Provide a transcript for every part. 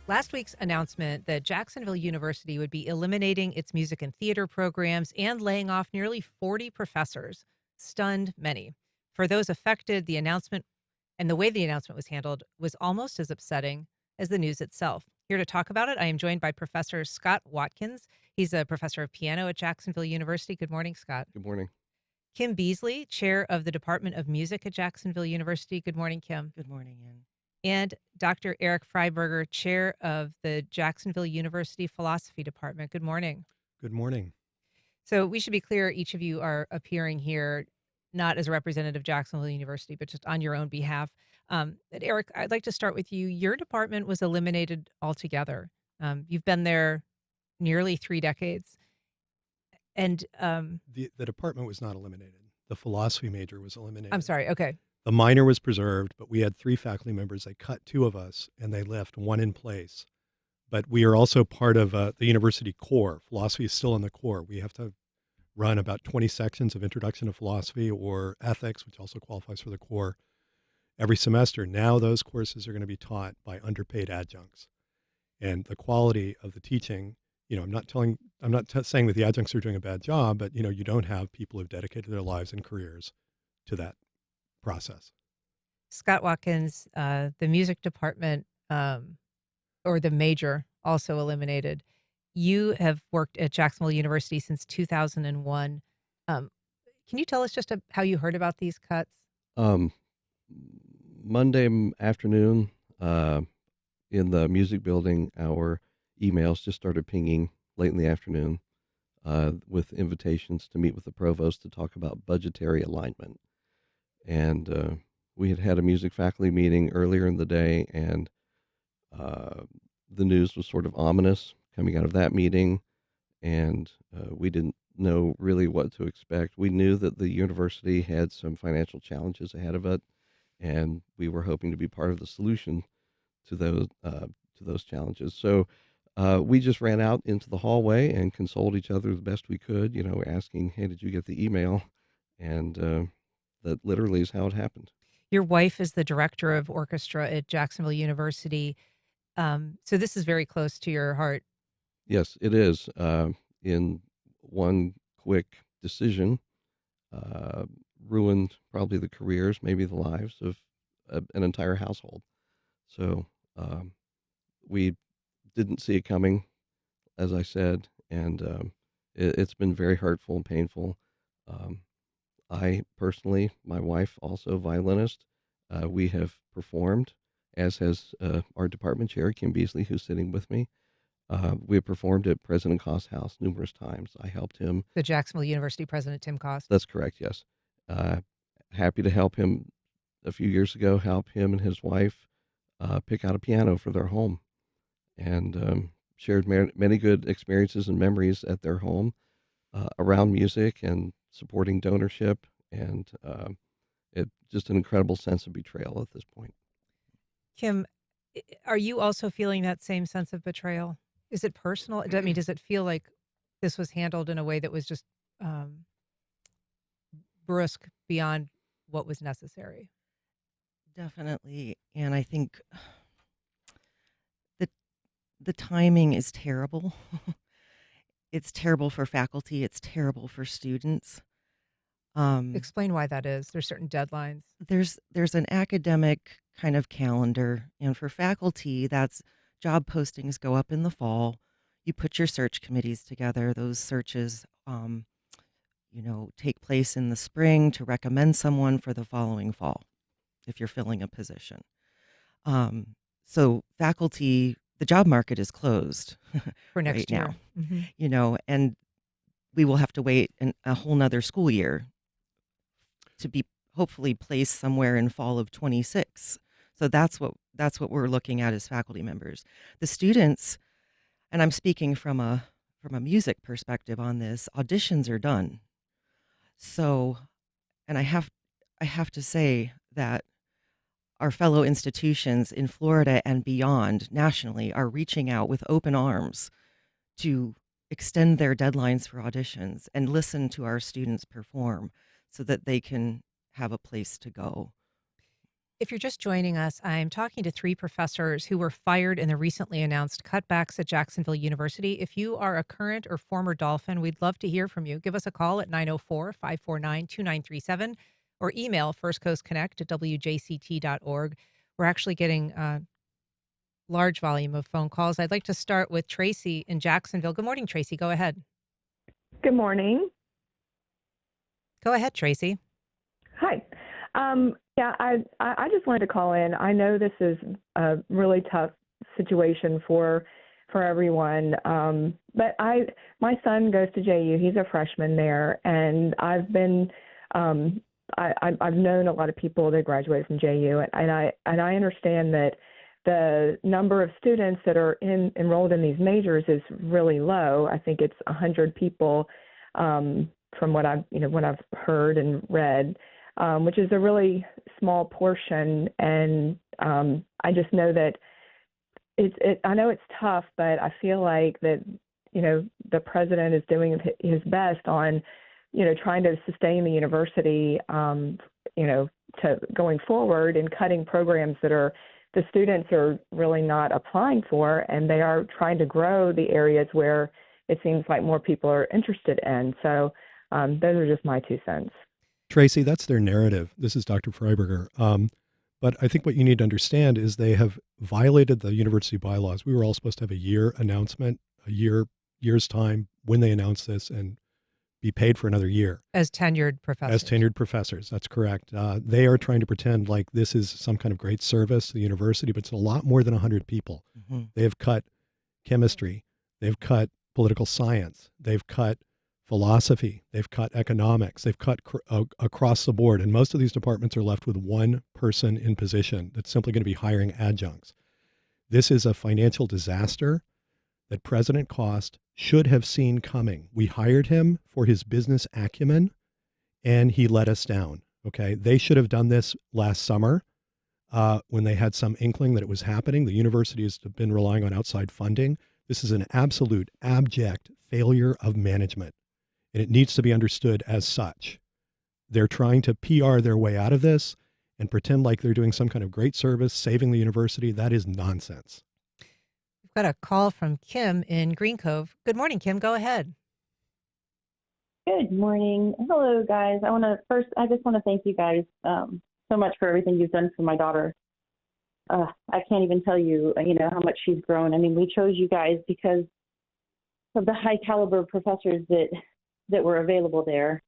Last week's announcement that Jacksonville University would be eliminating its music and theater programs and laying off nearly 40 professors stunned many. For those affected, the announcement and the way the announcement was handled was almost as upsetting as the news itself. Here to talk about it, I am joined by Professor Scott Watkins. He's a professor of piano at Jacksonville University. Good morning, Scott. Good morning. Kim Beasley, chair of the Department of Music at Jacksonville University. Good morning, Kim. Good morning, Ann. And Dr. Erich Freidberger, chair of the Jacksonville University Philosophy Department. Good morning. Good morning. So we should be clear, each of you are appearing here not as a representative of Jacksonville University, but just on your own behalf. But Erich, I'd like to start with you. Your department was eliminated altogether. You've been there nearly 3 decades. And The department was not eliminated. The philosophy major was eliminated. I'm sorry. Okay. The minor was preserved, but we had 3 faculty members. They cut 2 of us, and they left 1 in place. But we are also part of the university core. Philosophy is still in the core. We have to run about 20 sections of Introduction to Philosophy or Ethics, which also qualifies for the core, every semester. Now those courses are going to be taught by underpaid adjuncts. And the quality of the teaching, I'm not saying that the adjuncts are doing a bad job, but, you don't have people who've dedicated their lives and careers to that process. Scott Watkins, the music department, or the major, also eliminated. You have worked at Jacksonville University since 2001. Can you tell us just how you heard about these cuts? Um, Monday afternoon, in the music building, our emails just started pinging late in the afternoon with invitations to meet with the provost to talk about budgetary alignment. And we had a music faculty meeting earlier in the day, and the news was sort of ominous coming out of that meeting, and we didn't know really what to expect. We knew that the university had some financial challenges ahead of it, and we were hoping to be part of the solution to those challenges. So we just ran out into the hallway and consoled each other the best we could, asking, "Hey, did you get the email?" And that literally is how it happened. Your wife is the director of orchestra at Jacksonville University. So this is very close to your heart. Yes, it is. In one quick decision, ruined probably the careers, maybe the lives of an entire household. So we didn't see it coming, as I said, and it's been very hurtful and painful. I personally, my wife, also violinist, we have performed, as has our department chair, Kim Beasley, who's sitting with me. We have performed at President Koss' house numerous times. I helped him. The Jacksonville University president, Tim Koss. That's correct, yes. Happy to help him a few years ago, help him and his wife pick out a piano for their home, and shared many good experiences and memories at their home around music and supporting donorship, and it just an incredible sense of betrayal at this point. Kim, are you also feeling that same sense of betrayal? Is it personal? Does it feel like this was handled in a way that was just brusque beyond what was necessary? Definitely. And I think that the timing is terrible. It's terrible for faculty. It's terrible for students. Explain why that is. There's certain deadlines. There's an academic kind of calendar, and for faculty, that's job postings go up in the fall. You put your search committees together. Those searches, take place in the spring to recommend someone for the following fall, if you're filling a position. So faculty, the job market is closed For next right year. now, and we will have to wait a whole nother school year to be hopefully placed somewhere in fall of 26. So that's what we're looking at as faculty members. The students, and I'm speaking from a music perspective on this, auditions are done. So, and I have to say that our fellow institutions in Florida and beyond nationally are reaching out with open arms to extend their deadlines for auditions and listen to our students perform so that they can have a place to go. If you're just joining us, I'm talking to three professors who were fired in the recently announced cutbacks at Jacksonville University. If you are a current or former Dolphin, we'd love to hear from you. Give us a call at 904-549-2937 or email firstcoastconnect@wjct.org. We're actually getting a large volume of phone calls. I'd like to start with Tracy in Jacksonville. Good morning, Tracy. Go ahead. Good morning. Go ahead, Tracy. Hi. Yeah, I just wanted to call in. I know this is a really tough situation for everyone. But my son goes to JU. He's a freshman there, and I've known a lot of people that graduated from JU, and I understand that the number of students that are enrolled in these majors is really low. I think it's 100 people, from what I've heard and read, which is a really small portion. And I just know that I know it's tough, but I feel like that the president is doing his best on trying to sustain the university, to going forward and cutting programs that the students are really not applying for, and they are trying to grow the areas where it seems like more people are interested in. So those are just my 2 cents. Tracy, that's their narrative. This is Dr. Freiberger. But I think what you need to understand is they have violated the university bylaws. We were all supposed to have a year announcement, year's time when they announce this, and be paid for another year. As tenured professors. As tenured professors, that's correct. They are trying to pretend like this is some kind of great service to the university, but it's a lot more than 100 people. Mm-hmm. They have cut chemistry. They've cut political science. They've cut philosophy. They've cut economics. They've cut across the board. And most of these departments are left with one person in position that's simply going to be hiring adjuncts. This is a financial disaster that President Cost should have seen coming. We hired him for his business acumen, and he let us down. Okay, they should have done this last summer when they had some inkling that it was happening. The university has been relying on outside funding. This is an absolute abject failure of management, and it needs to be understood as such. They're trying to PR their way out of this and pretend like they're doing some kind of great service, saving the university. That is nonsense. We've got a call from Kim in Green Cove. Good morning, Kim. Go ahead. Good morning. Hello, guys. I just want to thank you guys so much for everything you've done for my daughter. I can't even tell you, how much she's grown. I mean, we chose you guys because of the high caliber professors that were available there.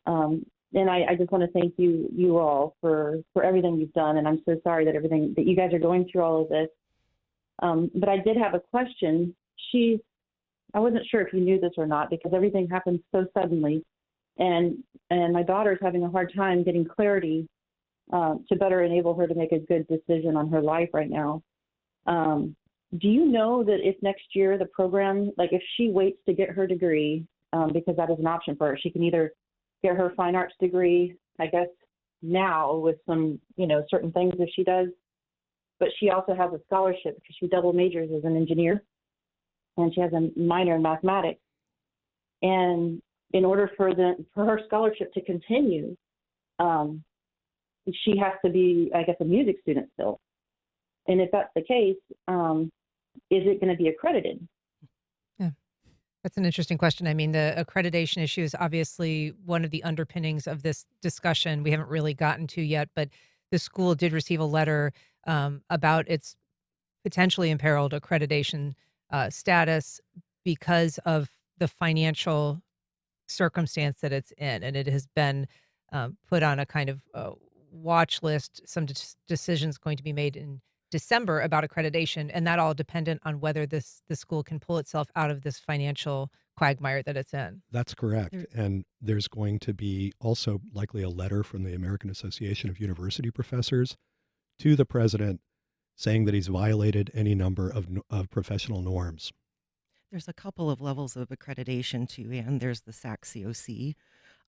And I just want to thank you all for everything you've done. And I'm so sorry that you guys are going through all of this. But I did have a question. I wasn't sure if you knew this or not because everything happened so suddenly, and my daughter's having a hard time getting clarity to better enable her to make a good decision on her life right now. Do you know that if next year the program, like if she waits to get her degree, because that is an option for her, she can either get her fine arts degree, I guess now with some, certain things if she does, but she also has a scholarship because she double majors as an engineer, and she has a minor in mathematics. And in order for her scholarship to continue, she has to be, I guess, a music student still. And if that's the case, is it going to be accredited? Yeah, that's an interesting question. I mean, the accreditation issue is obviously one of the underpinnings of this discussion we haven't really gotten to yet, but the school did receive a letter about its potentially imperiled accreditation status because of the financial circumstance that it's in. And it has been put on a kind of watch list, some decisions going to be made in December about accreditation, and that all dependent on whether the school can pull itself out of this financial quagmire that it's in. That's correct. And there's going to be also likely a letter from the American Association of University Professors to the president saying that he's violated any number of professional norms. There's a couple of levels of accreditation too, and there's the SAC-COC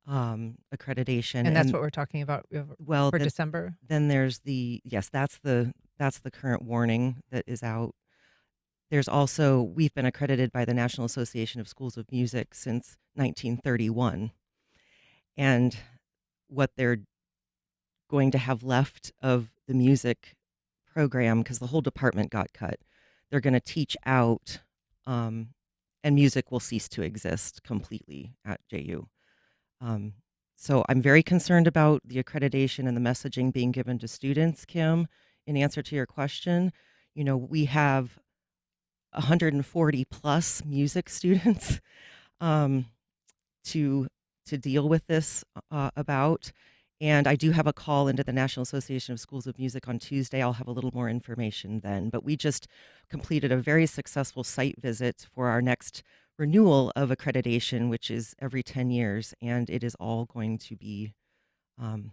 accreditation. And that's what we're talking about for December. Then there's that's the current warning that is out. There's also, we've been accredited by the National Association of Schools of Music since 1931. And what they're going to have left of the music program, because the whole department got cut, they're going to teach out, and music will cease to exist completely at JU. Um, so I'm very concerned about the accreditation and the messaging being given to students, Kim. In answer to your question, we have 140 plus music students um, to deal with this about. And I do have a call into the National Association of Schools of Music on Tuesday. I'll have a little more information then. But we just completed a very successful site visit for our next renewal of accreditation, which is every 10 years, and it is all going to be gone.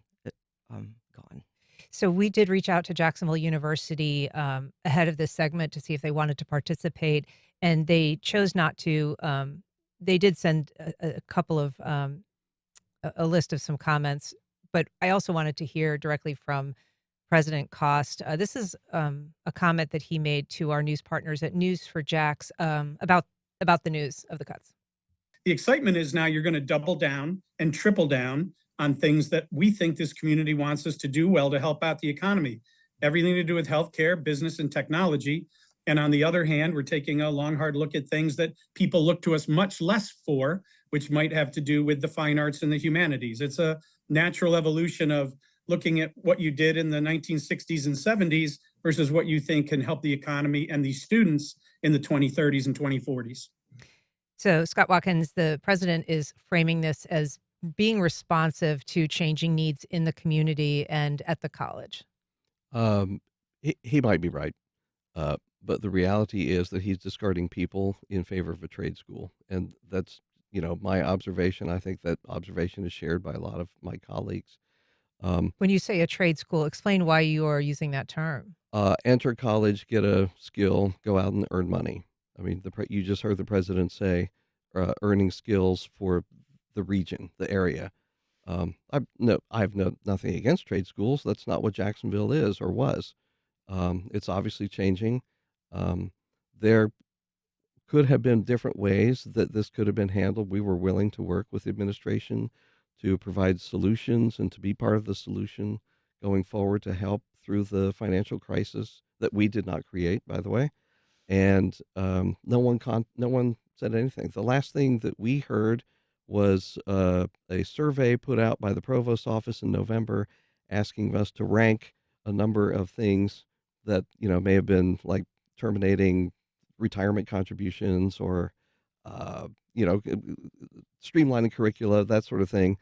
So we did reach out to Jacksonville University ahead of this segment to see if they wanted to participate, and they chose not to. They did send a couple of a list of some comments, but I also wanted to hear directly from President Cost. This is a comment that he made to our news partners at News for Jax about the news of the cuts. The excitement is now you're going to double down and triple down on things that we think this community wants us to do well to help out the economy. Everything to do with healthcare, business, and technology. And on the other hand, we're taking a long, hard look at things that people look to us much less for, which might have to do with the fine arts and the humanities. It's a natural evolution of looking at what you did in the 1960s and 70s versus what you think can help the economy and these students in the 2030s and 2040s. So, Scott Watkins, the president, is framing this as being responsive to changing needs in the community and at the college. He might be right, but the reality is that he's discarding people in favor of a trade school, and that's my observation. I think that observation is shared by a lot of my colleagues. When you say a trade school, explain why you are using that term. Enter college, get a skill, go out and earn money. I mean, you just heard the president say earning skills for the region, the area. I have nothing against trade schools. That's not what Jacksonville is or was. It's obviously changing. There could have been different ways that this could have been handled. We were willing to work with the administration to provide solutions and to be part of the solution going forward to help through the financial crisis that we did not create, by the way. And no one said anything. The last thing that we heard was a survey put out by the provost's office in November asking us to rank a number of things that may have been like terminating retirement contributions or streamlining curricula, that sort of thing.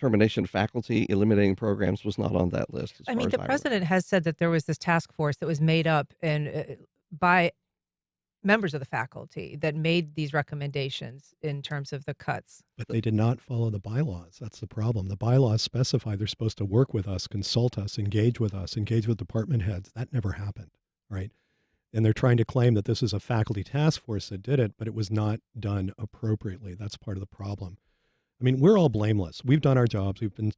Termination of faculty, eliminating programs was not on that list. I mean, the president has said that there was this task force that was made up by members of the faculty that made these recommendations in terms of the cuts. But they did not follow the bylaws. That's the problem. The bylaws specify they're supposed to work with us, consult us, engage with department heads. That never happened, right? And they're trying to claim that this is a faculty task force that did it, but it was not done appropriately. That's part of the problem. I mean, we're all blameless. We've done our jobs. We've been,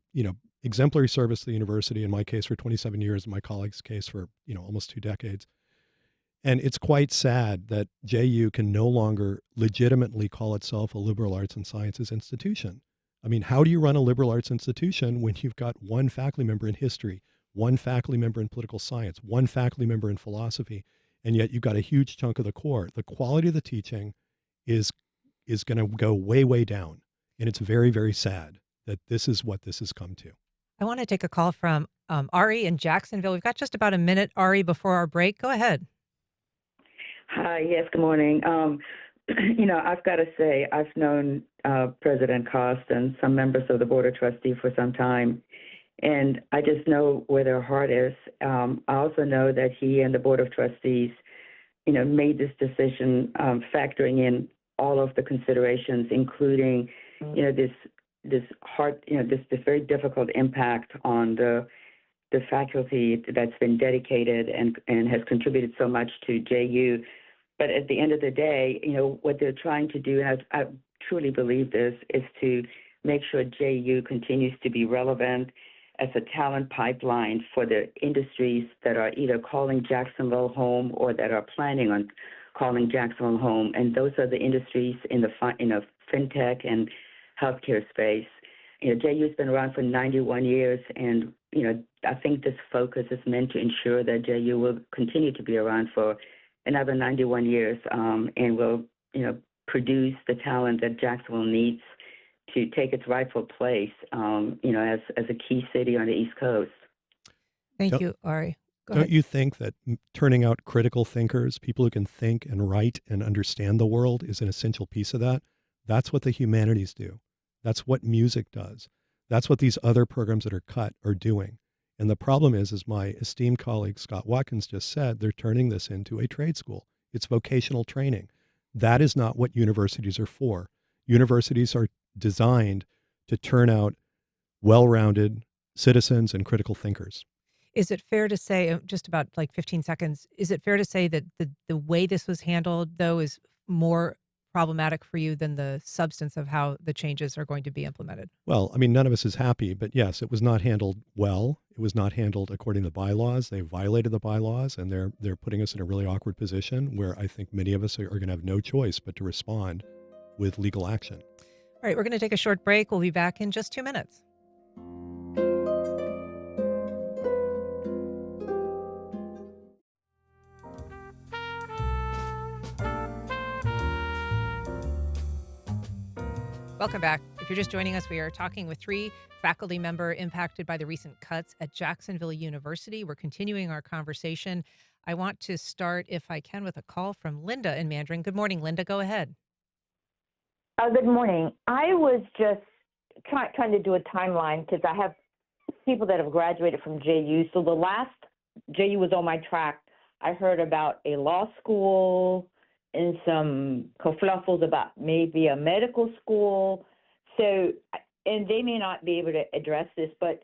exemplary service to the university, in my case for 27 years, in my colleague's case for, almost 2 decades. And it's quite sad that JU can no longer legitimately call itself a liberal arts and sciences institution. I mean, how do you run a liberal arts institution when you've got one faculty member in history, one faculty member in political science, one faculty member in philosophy, and yet you've got a huge chunk of the core? The quality of the teaching is going to go way, way down. And it's very, very sad that this is what this has come to. I want to take a call from Ari in Jacksonville. We've got just about a minute, Ari, before our break. Go ahead. Hi, yes, good morning. I've got to say, I've known President Cost and some members of the Board of Trustees for some time, and I just know where their heart is. I also know that he and the Board of Trustees, made this decision factoring in all of the considerations, including, this very difficult impact on the faculty that's been dedicated and has contributed so much to JU. But at the end of the day, what they're trying to do, and I truly believe this, is to make sure JU continues to be relevant as a talent pipeline for the industries that are either calling Jacksonville home or that are planning on calling Jacksonville home. And those are the industries in the fintech and healthcare space. JU's been around for 91 years, and I think this focus is meant to ensure that JU will continue to be around for another 91 years, and will produce the talent that Jacksonville needs to take its rightful place, as a key city on the East Coast. Thank you, Ari. Go Don't ahead. you think that turning out critical thinkers, people who can think and write and understand the world, is an essential piece of that? That's what the humanities do. That's what music does. That's what these other programs that are cut are doing. And the problem is, as my esteemed colleague Scott Watkins just said, they're turning this into a trade school. It's vocational training. That is not what universities are for. Universities are designed to turn out well-rounded citizens and critical thinkers. Is it fair to say, just about like 15 seconds, is it fair to say that the way this was handled, though, is more problematic for you than the substance of how the changes are going to be implemented? Well, I mean, none of us is happy, but yes, it was not handled well. It was not handled according to the bylaws. They violated the bylaws, and they're putting us in a really awkward position where I think many of us are going to have no choice but to respond with legal action. All right, we're going to take a short break. We'll be back in just 2 minutes. Welcome back. If you're just joining us, we are talking with 3 faculty members impacted by the recent cuts at Jacksonville University. We're continuing our conversation. I want to start, if I can, with a call from Linda in Mandarin. Good morning, Linda. Go ahead. Good morning. I was just trying to do a timeline because I have people that have graduated from JU. So the last JU was on my track, I heard about a law school and some kerfluffles about maybe a medical school. So, and they may not be able to address this, but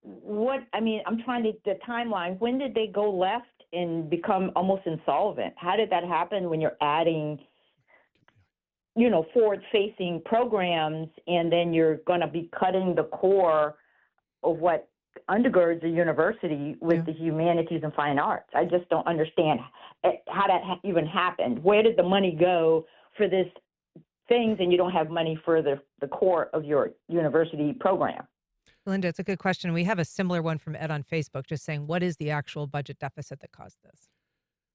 I'm trying to, the timeline, when did they go left and become almost insolvent? How did that happen when you're adding, forward-facing programs, and then you're going to be cutting the core of what undergirds a university with the humanities and fine arts? I just don't understand how that even happened. Where did the money go for this things, and you don't have money for the core of your university program? Linda, it's a good question. We have a similar one from Ed on Facebook just saying, what is the actual budget deficit that caused this?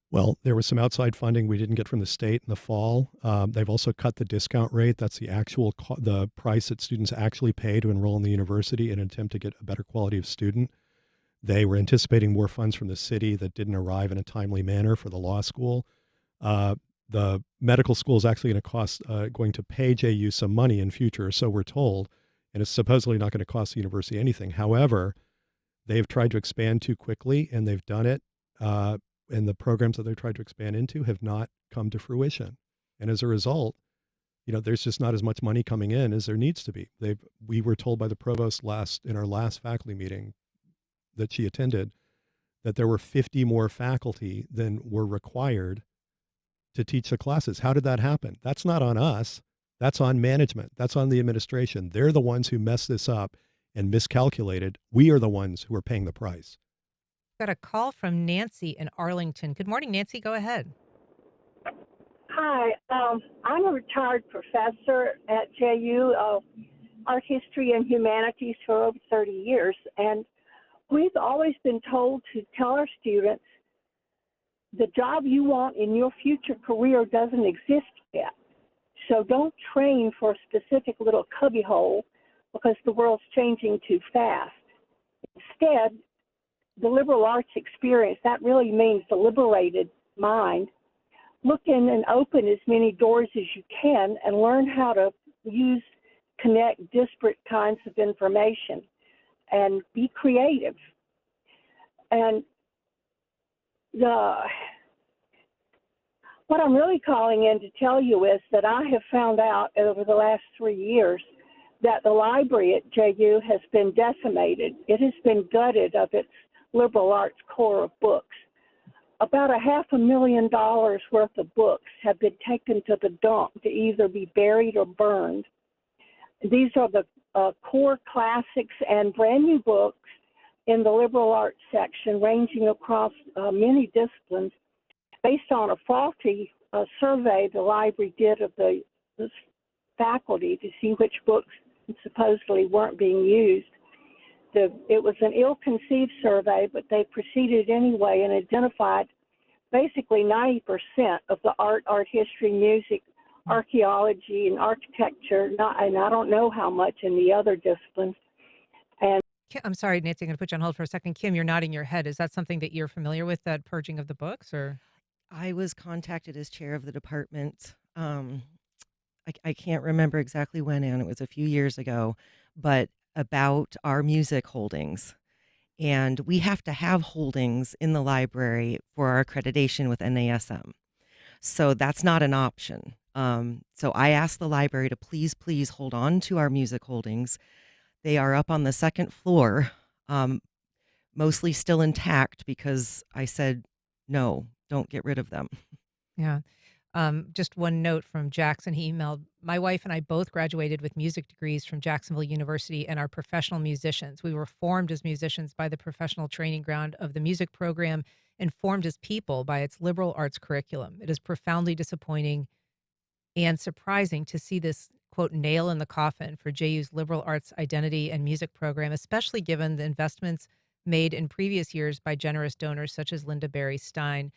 Well, there was some outside funding we didn't get from the state in the fall. They've also cut the discount rate. That's the actual the price that students actually pay to enroll in the university in an attempt to get a better quality of student. They were anticipating more funds from the city that didn't arrive in a timely manner for the law school. The medical school is actually going to pay JU some money in future, so we're told, and it's supposedly not going to cost the university anything. However, they've tried to expand too quickly, and they've done it. And the programs that they've tried to expand into have not come to fruition. And as a result, there's just not as much money coming in as there needs to be. We were told by the provost in our last faculty meeting that she attended that there were 50 more faculty than were required to teach the classes. How did that happen? That's not on us. That's on management. That's on the administration. They're the ones who messed this up and miscalculated. We are the ones who are paying the price. Got a call from Nancy in Arlington. Good morning, Nancy. Go ahead. Hi, I'm a retired professor at JU of art history and humanities for over 30 years, and we've always been told to tell our students the job you want in your future career doesn't exist yet. So don't train for a specific little cubbyhole because the world's changing too fast. Instead, the liberal arts experience, that really means the liberated mind. Look in and open as many doors as you can and learn how to connect disparate kinds of information and be creative. And what I'm really calling in to tell you is that I have found out over the last 3 years that the library at JU has been decimated. It has been gutted of its liberal arts core of books. About $500,000 worth of books have been taken to the dump to either be buried or burned. These are the core classics and brand new books in the liberal arts section, ranging across many disciplines, based on a faulty survey the library did of the faculty to see which books supposedly weren't being used. It was an ill-conceived survey, but they proceeded anyway and identified basically 90% of the art history, music, archaeology, and architecture, and I don't know how much in the other disciplines. And I'm sorry, Nancy, I'm going to put you on hold for a second. Kim, you're nodding your head. Is that something that you're familiar with, that purging of the books, or? I was contacted as chair of the department. I can't remember exactly when, and it was a few years ago, but about our music holdings. And we have to have holdings in the library for our accreditation with NASM. So that's not an option. So I asked the library to please hold on to our music holdings. They are up on the second floor, mostly still intact, because I said, no, don't get rid of them. Yeah. Just one note from Jackson. He emailed, my wife and I both graduated with music degrees from Jacksonville University and are professional musicians. We were formed as musicians by the professional training ground of the music program and formed as people by its liberal arts curriculum. It is profoundly disappointing and surprising to see this, quote, nail in the coffin for JU's liberal arts identity and music program, especially given the investments made in previous years by generous donors such as Linda Barry Stein.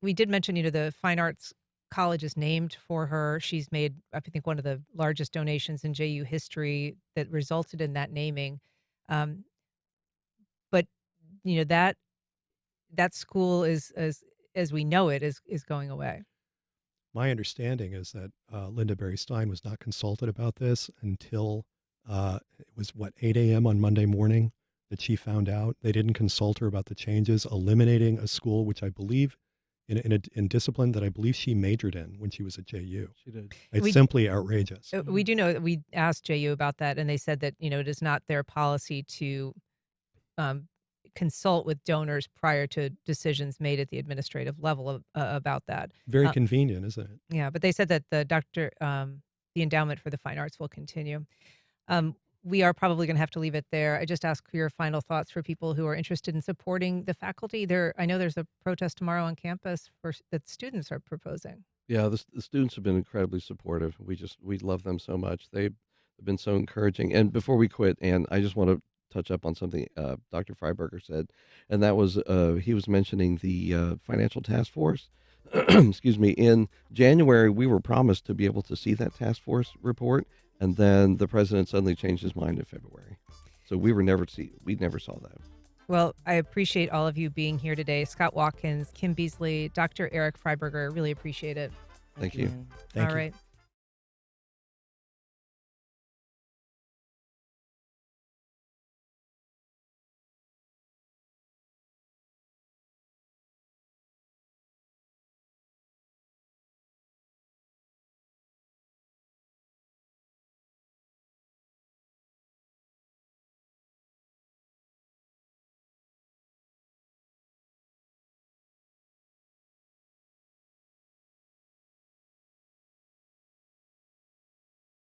We did mention, the Fine Arts College is named for her. She's made, I think, one of the largest donations in JU history that resulted in that naming. But that school is, as we know it, is going away. My understanding is that Linda Barry Stein was not consulted about this until it was 8 a.m. on Monday morning that she found out. They didn't consult her about the changes, eliminating a school which I believe in discipline that I believe she majored in when she was at JU. She did. It's simply outrageous. We do know that we asked JU about that, and they said that it is not their policy to consult with donors prior to decisions made at the administrative level about that. Very convenient, isn't it? Yeah, but they said that the endowment for the fine arts will continue. We are probably going to have to leave it there. I just ask for your final thoughts for people who are interested in supporting the faculty. I know there's a protest tomorrow on campus that students are proposing. Yeah, the students have been incredibly supportive. We love them so much. They've been so encouraging. And before we quit, Ann, I just want to touch up on something Dr. Freidberger said, and that was he was mentioning the financial task force. Excuse me. In January, we were promised to be able to see that task force report, and then the president suddenly changed his mind in February. So we never saw that. Well, I appreciate all of you being here today. Scott Watkins, Kim Beasley, Dr. Erich Freidberger, really appreciate it. Thank you. Thank All you. right.